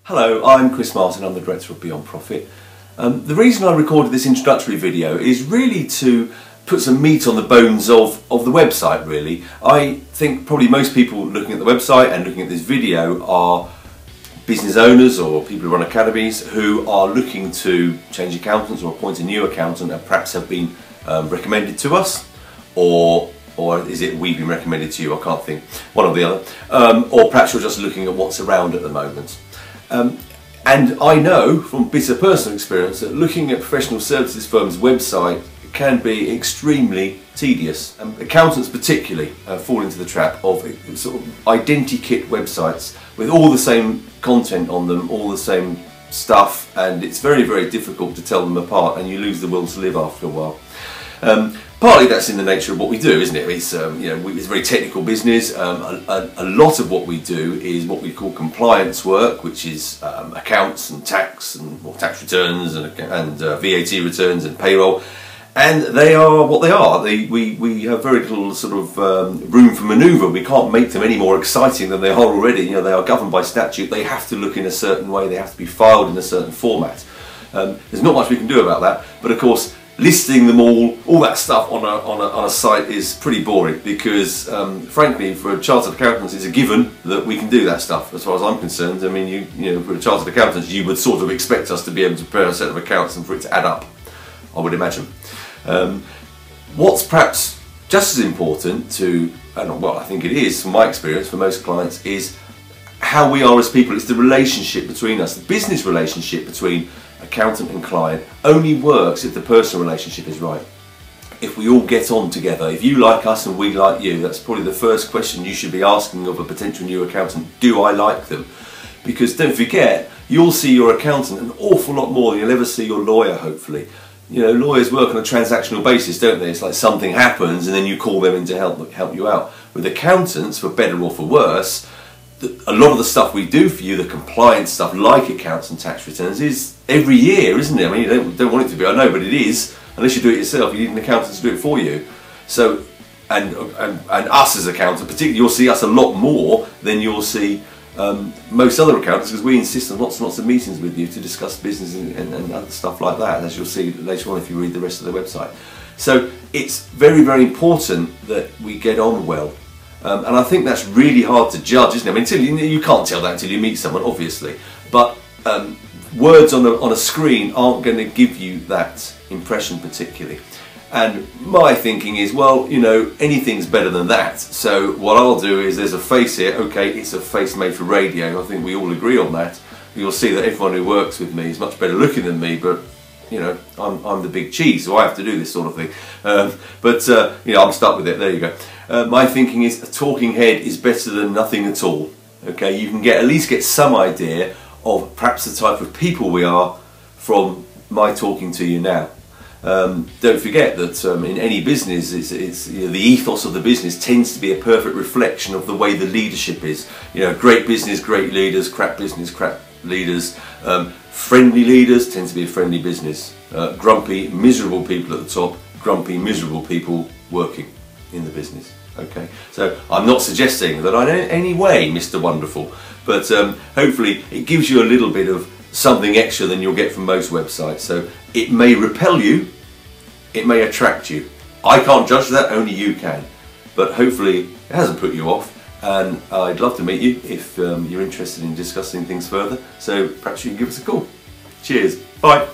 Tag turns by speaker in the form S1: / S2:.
S1: Hello, I'm Chris Martin, I'm the Director of Beyond Profit. The reason I recorded this introductory video is really to put some meat on the bones of the website really. I think probably most people looking at the website and looking at this video are business owners or people who run academies who are looking to change accountants or appoint a new accountant and perhaps have been recommended to us, or is it we've been recommended to you, I can't think, one or the other, or perhaps you're just looking at what's around at the moment. And I know from bitter personal experience that looking at professional services firms' website can be extremely tedious, and accountants particularly fall into the trap of sort of identikit websites with all the same content on them, all the same stuff, and it's very, very difficult to tell them apart, and you lose the will to live after a while. Partly that's in the nature of what we do, isn't it? It's, it's a very technical business. A lot of what we do is what we call compliance work, which is accounts and tax and tax returns and VAT returns and payroll. And they are what they are. We have very little sort of room for manoeuvre. We can't make them any more exciting than they are already. You know, they are governed by statute. They have to look in a certain way. They have to be filed in a certain format. There's not much we can do about that. But of course, listing them all that stuff on a site is pretty boring because, frankly, for chartered accountants, it's a given that we can do that stuff. As far as I'm concerned, I mean, you know, for chartered accountants, you would sort of expect us to be able to prepare a set of accounts and for it to add up, I would imagine. What's perhaps just as important to, well, I think it is from my experience for most clients, is how we are as people. It's the relationship between us, the business relationship between accountant and client only works if the personal relationship is right. If we all get on together, if you like us and we like you, that's probably the first question you should be asking of a potential new accountant. Do I like them? Because don't forget, you'll see your accountant an awful lot more than you'll ever see your lawyer, hopefully. You know, lawyers work on a transactional basis, don't they? It's like something happens and then you call them in to help you out. With accountants, for better or for worse, a lot of the stuff we do for you, the compliance stuff like accounts and tax returns, is every year, isn't it? I mean, you don't want it to be, I know, but it is. Unless you do it yourself, you need an accountant to do it for you. So, and us as accountants, particularly, you'll see us a lot more than you'll see most other accountants, because we insist on lots and lots of meetings with you to discuss business and other stuff like that, as you'll see later on if you read the rest of the website. So it's very, very important that we get on well. And I think that's really hard to judge, isn't it? I mean, you can't tell that until you meet someone, obviously. But words on a screen aren't going to give you that impression particularly. And my thinking is, well, you know, anything's better than that. So what I'll do is, there's a face here. Okay, it's a face made for radio. I think we all agree on that. You'll see that everyone who works with me is much better looking than me, but you know, I'm the big cheese, so I have to do this sort of thing. You know, I'm stuck with it. There you go. My thinking is a talking head is better than nothing at all. Okay, you can at least get some idea of perhaps the type of people we are from my talking to you now. Don't forget that in any business, you know, the ethos of the business tends to be a perfect reflection of the way the leadership is. You know, great business, great leaders; crap business, crap leaders. Friendly leaders tend to be a friendly business. Grumpy, miserable people at the top; grumpy, miserable people working in the business. Okay, so I'm not suggesting that I'm in any way Mr. Wonderful, but hopefully it gives you a little bit of something extra than you'll get from most websites. So it may repel you, it may attract you. I can't judge that, only you can. But hopefully it hasn't put you off, and I'd love to meet you if you're interested in discussing things further. So perhaps you can give us a call. Cheers, bye.